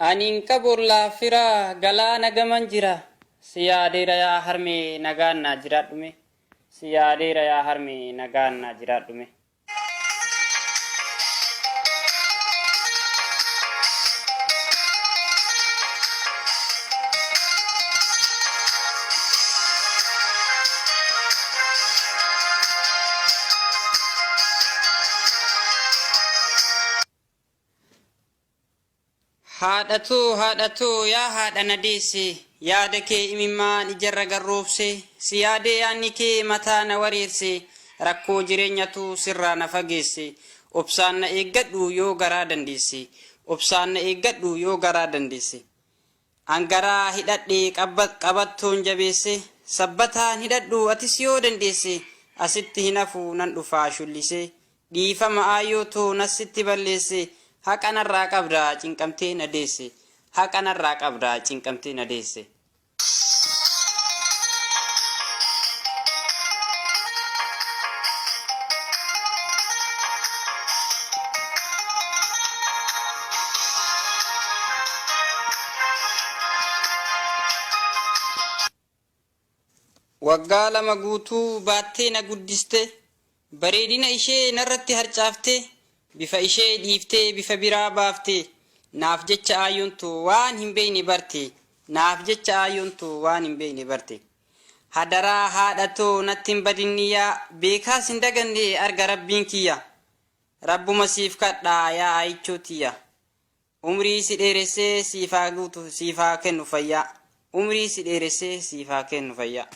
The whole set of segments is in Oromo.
Anin kabolla fira galana gaman jira siyaadera yaa harme nagaan na jiraadhume siyaadera yaa harme nagaan na jiraadhume haadhatu yaa haadha nadeesse yaada kee imimmaan ijarra garroobse si yaadee yaanni kee mataa na wareerse rakkoo jireenyatu sirraa na fageesse obsaan na eeggadhu yoo garaa dandeesse obsaan na eeggadhu yoo garaa dandeesse angaraa hidhadhee qabattoon jabeesse sabbataan hidhadhu atis yoo dandeesse asitti hinafu nan dhufaa shullise dhiifama aayyotoo nasitti balleesse haqanarraa qabdaa cinqamtee na deesse haqanarraa qabdaa cinqamtee na deesse waggaa lama guutuu baattee na guddiste bareedina ishee narratti harcaafte bifa ishee dhiiftee bifa biraa baafte naaf jecha ayyontu waan hin beeyne barte naaf jecha ayyontu waan hin beeyne barte hadaraa haadhatoo natti hin badinniyaa beekaas hin daganne arga rabbiin kiyya rabbuma siif kadhaa yaa ayichootiyya umrii si dheeressee siifaa guutu siifaa kennu fayyaa umrii si dheeressee siifaa kennu fayyaa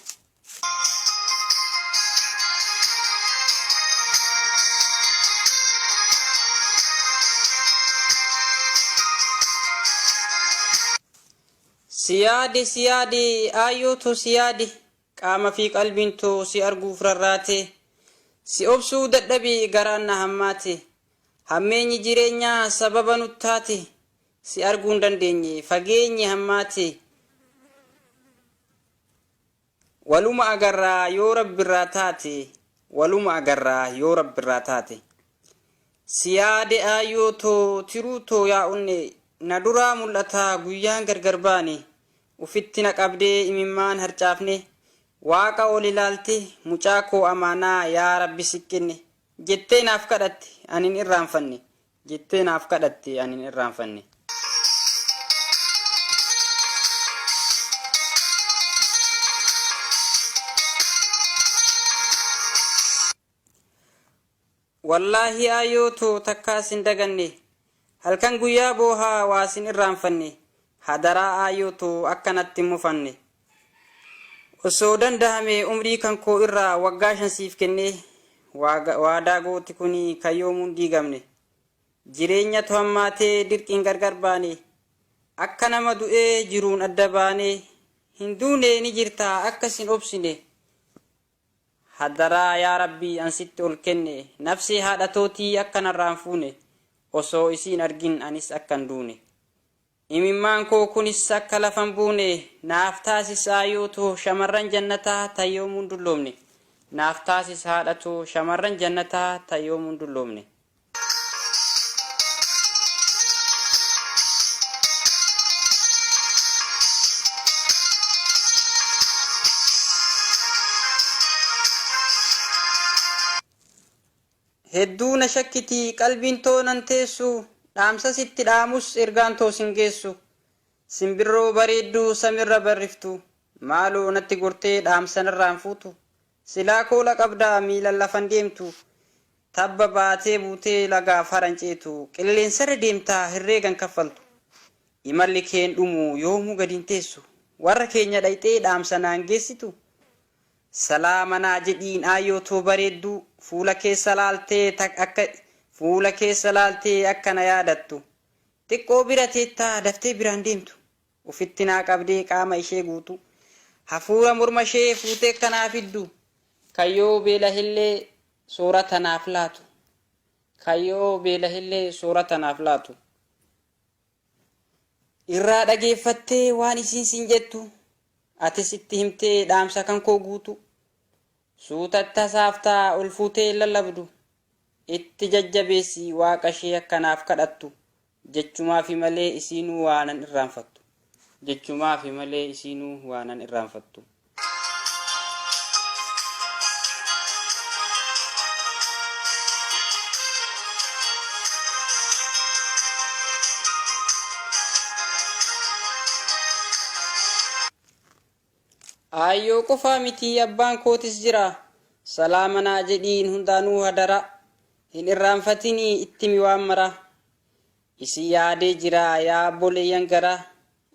siyaade ayyooto siyaade qaama fi qalbiin too si arguuf rarraate si obsuu dadhabee garaan na hammaate hammeenyi jireenyaa sababa nuttaate si arguu hin dandeenye fageenyi hammaate waluma agarraa yoo rabbirraa taate waluma agarraa yoo rabbirraa taate siyaade ayyooto tiruutoo yaa unne na duraa mul'ataa guyyaan gargar baane ufitti na qabdee imimmaan harcaafne waaqa ol ilaalte mucaa koo amaanaa yaa rabbi siqqinne jettee naaf kadhatte anin irraanfanne jettee naaf kadhatte anin irraanfanne wallaahi ayyooto takkaas hin daganne halkan guyyaa boohaa waasin irraanfanne hadaraa ayyooto akkanatti mufanne osoo dandahame umrii kan koo irraa waggaa 5 siif kenne waadaa gooti kuni kayyoomuun diigamne jireenya tohammaatee dirqiin gargar baane akka nama du'ee jiruun adda baane hin duune ni jirta akkasin obsine hadaraa yaa rabbii ansitti ol kenne nafsi haadhatootii akkanarraan fuune osoo isiin argin anis akkan duune imimmaan koo kunis akka lafan buune naaf taasis ayyooto shamarran jannataa tayyoomuun dulloomne naaf taasis haadhatoo shamarran jannataa tayyoomuun dulloomne hedduu na shakkitii qalbiin too nan teessu dhaamsa sitti dhaamus ergaan too sin geessu simbirroo bareedduu samirra barriftu maaloo natti gortee dhaamsanarraan fuutu silaa koola qabdaa miilan lafan deemtu tabba baatee buutee lagaaf haranceetu qilleensarra deemtaa herreegan kaffaltu imalli keen dhumu yoomuu gadin teessu warra keenya dhayxee dhaamsanaan geessitu salaamanaa jedhiin aayyotoo bareedduu fuula keessa laaltee akkana yaadattu xiqqoo bira teettaa daftee biraan deemtu ufitti naa qabdee qaama ishee guutu hafuura morma ishee fuutee kanaaf iddu kayyoo beelahillee soorata naaf laatu kayyoo beelahillee soorata naaf laatu irraa dhageeffattee waan isiin sin jettu ati sitti himtee dhaamsa kan koo guutu suutatta saaftaa ol fuutee lallabdu itti jajjabeessi waaqa ishee akkanaaf kadhattu jechumaa fi malee isinuu waanan irraanfattu. jechumaa fi malee isinuu waanan irraanfattu. Ayyoo qofaa miti abbaan kootis jira. Salaamanaa jedhiin hundaanuu hadara. Hin irraanfatinii ittimi waan mara. Isin yaadee jira yaa obboleeyyan gara.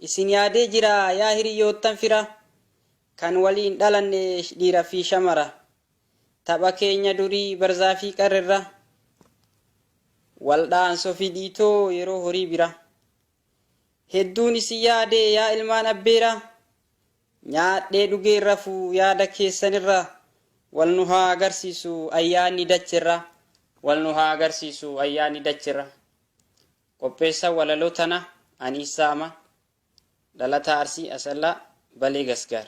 Isin yaadee jira yaa hiriyoottan fira. Kan waliin dhalanne dhiira fi shamara. Tapha keenya durii barzaa fi qarrirra. Waldhaansoo fi dhiitoo yeroo horii bira. Hedduun isin yaadee yaa ilmaan abbeera. Nyaadhee dhugee rafuu yaada keessanirra. Wal nu haa agarsiisu ayyaanni dachirra. wal nu haa agarsiisu ayyaanni dachirra. Qopheessa walaloo tana ani Isaama Dhalataa Arsii Asallaa Balee Gasgaar.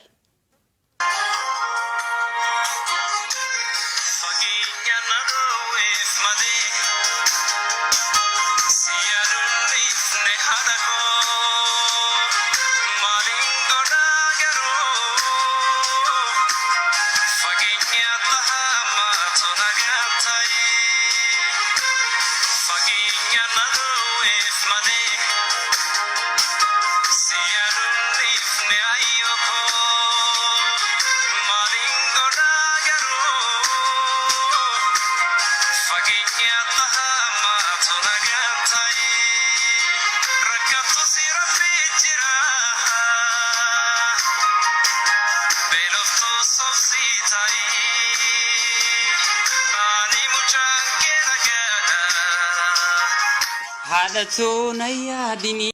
Haadha too na yaadini.